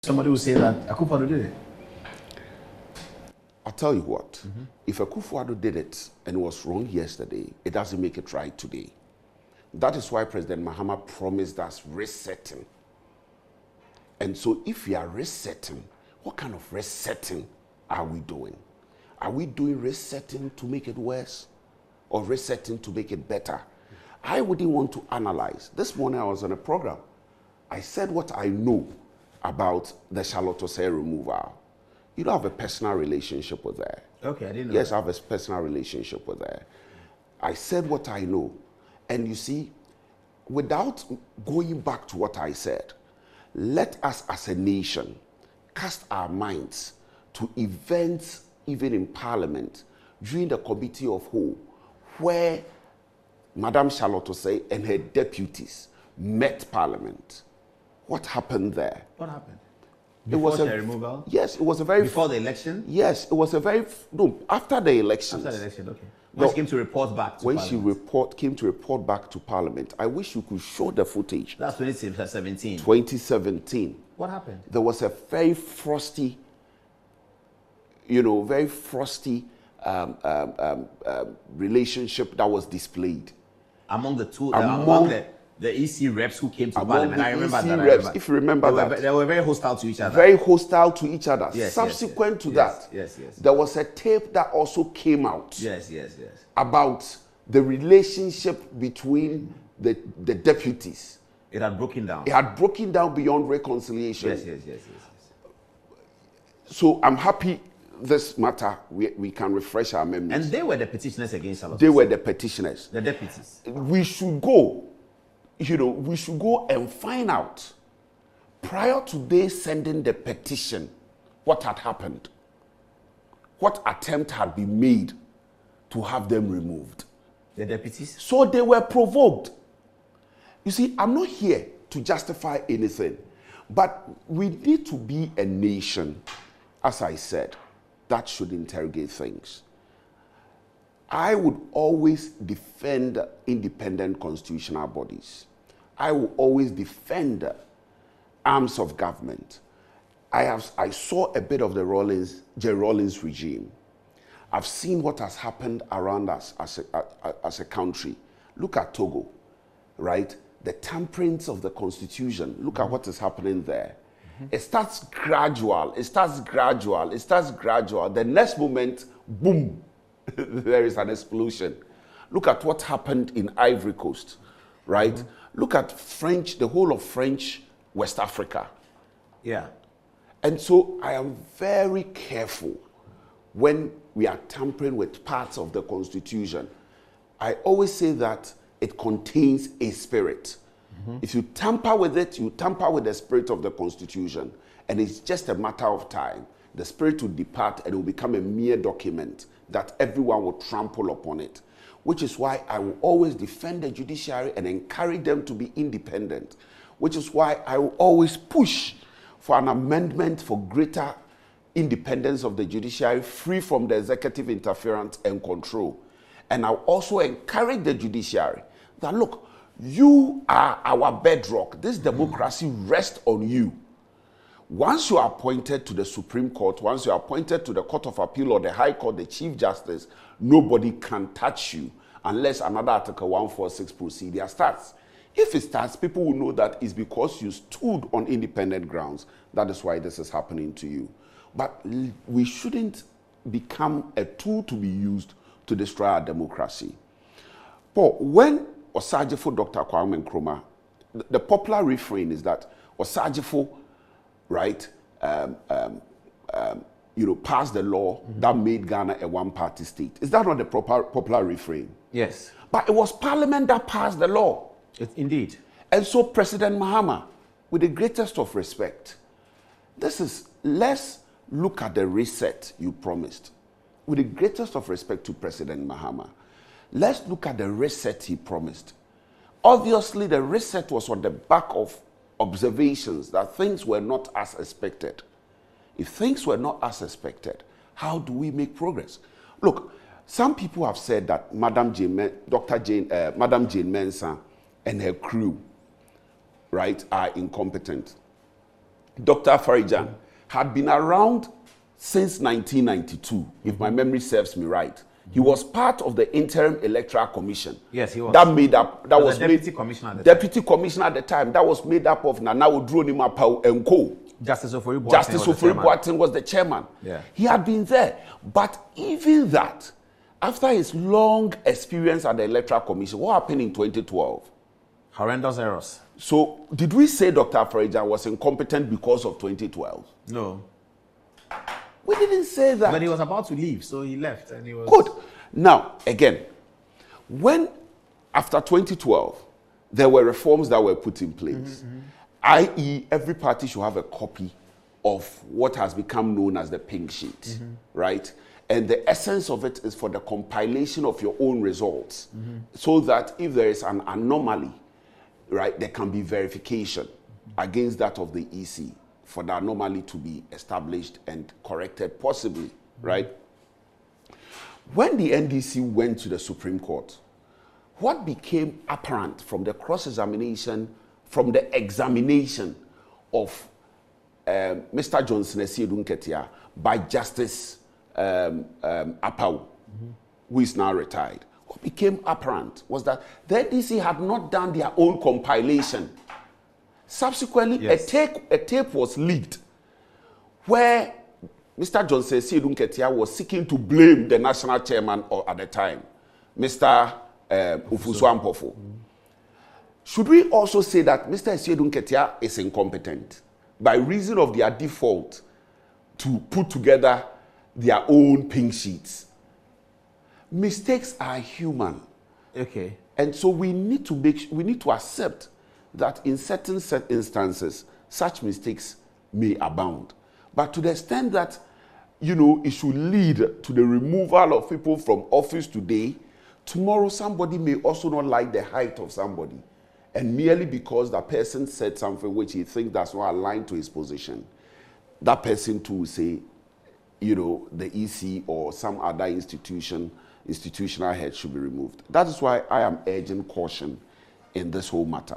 Somebody will say that Akufo Addo did it. I'll tell you what, if Akufo Addo did it and it was wrong yesterday, it doesn't make it right today. That is why President Mahama promised us resetting. And so if we are resetting, what kind of resetting are we doing? Are we doing resetting to make it worse or resetting to make it better? I wouldn't want to analyze. This morning I was on a program. I said what I know about the Charlotte Osei removal. You don't have a personal relationship with her. Okay, I didn't know. Yes, that. I have a personal relationship with her. I said what I know. And you see, without going back to what I said, let us as a nation cast our minds to events even in Parliament during the Committee of Whole, where Madam Charlotte Osei and her deputies met Parliament. What happened there? What happened? Before the removal? Yes, it was a very... Before the election? Yes, it was a very... No, after the election. After the election, okay. When she came to report back to Parliament. When she came to report back to Parliament, I wish you could show the footage. That's 2017. 2017. What happened? There was a very frosty, relationship that was displayed. Among the two... among the EC reps who came to Parliament. I remember that. If you remember that. They were very hostile to each other. Very hostile to each other. Yes, Subsequent to that, there was a tape that also came out. Yes. About the relationship between the deputies. It had broken down. It had broken down beyond reconciliation. Yes. So I'm happy this matter, we can refresh our memories. And they were the petitioners against Charlotte. They were the petitioners. The deputies. We should go. We should go and find out, prior to they sending the petition, what had happened. What attempt had been made to have them removed. The deputies? So they were provoked. You see, I'm not here to justify anything, but we need to be a nation, as I said, that should interrogate things. I would always defend independent constitutional bodies. I will always defend arms of government. I saw a bit of the Rawlings regime. I've seen what has happened around us as a country. Look at Togo, right? The tamperings of the constitution. Look at what is happening there. It starts gradual. The next moment, boom, there is an explosion. Look at what happened in Ivory Coast, right? Look at the whole of French West Africa. Yeah. And so I am very careful when we are tampering with parts of the Constitution. I always say that it contains a spirit. If you tamper with it, you tamper with the spirit of the Constitution. And it's just a matter of time. The spirit will depart and it will become a mere document that everyone will trample upon it. Which is why I will always defend the judiciary and encourage them to be independent. Which is why I will always push for an amendment for greater independence of the judiciary, free from the executive interference and control. And I'll also encourage the judiciary that, look, you are our bedrock. This democracy rests on you. Once you are appointed to the Supreme Court, once you are appointed to the Court of Appeal or the High Court, the Chief Justice, nobody can touch you unless another Article 146 procedure starts. If it starts, people will know that it's because you stood on independent grounds. That is why this is happening to you. But we shouldn't become a tool to be used to destroy our democracy. But when Osajifo Dr. Kwame Nkrumah, the popular refrain is that Osajifo, right, passed the law that made Ghana a one-party state. Is that not the popular refrain? Yes. But it was Parliament that passed the law. Indeed. And so President Mahama, with the greatest of respect, let's look at the reset you promised. With the greatest of respect to President Mahama, let's look at the reset he promised. Obviously, the reset was on the back of observations that things were not as expected. If things were not as expected, how do we make progress? Look, some people have said that Madam Jean Mensah and her crew, right, are incompetent. Dr. Farijan, had been around since 1992, if my memory serves me right. He was part of the Interim Electoral Commission. Yes, he was. That was Deputy Commissioner at the Deputy Commissioner at the time. That was made up of Nana Odroni Mapau and Co. Justice Ofori Boateng was the chairman. Yeah. He had been there. But even that, after his long experience at the Electoral Commission, what happened in 2012? Horrendous errors. So, did we say Dr. Farijan was incompetent because of 2012? No. We didn't say that. But he was about to leave, so he left. And he was... Good. Now, again, when, after 2012, there were reforms that were put in place, i.e., every party should have a copy of what has become known as the pink sheet, right? And the essence of it is for the compilation of your own results, so that if there is an anomaly, right, there can be verification against that of the EC for the anomaly to be established and corrected possibly, right? When the NDC went to the Supreme Court, what became apparent from the cross-examination, from the examination of Mr. Johnson Adom-Otchere by Justice Apau, who is now retired, what became apparent was that the NDC had not done their own compilation. Subsequently, yes, a tape was leaked where Mr. Johnson Adom-Otchere was seeking to blame the national chairman at the time, Mr. Baffour. Should we also say that Mr. Adom-Otchere is incompetent by reason of their default to put together their own pink sheets? Mistakes are human. Okay. And so we need to accept that in certain instances, such mistakes may abound. But to the extent that, it should lead to the removal of people from office today, tomorrow somebody may also not like the height of somebody. And merely because that person said something which he thinks does not align to his position, that person too will say, the EC or some other institutional head should be removed. That is why I am urging caution in this whole matter.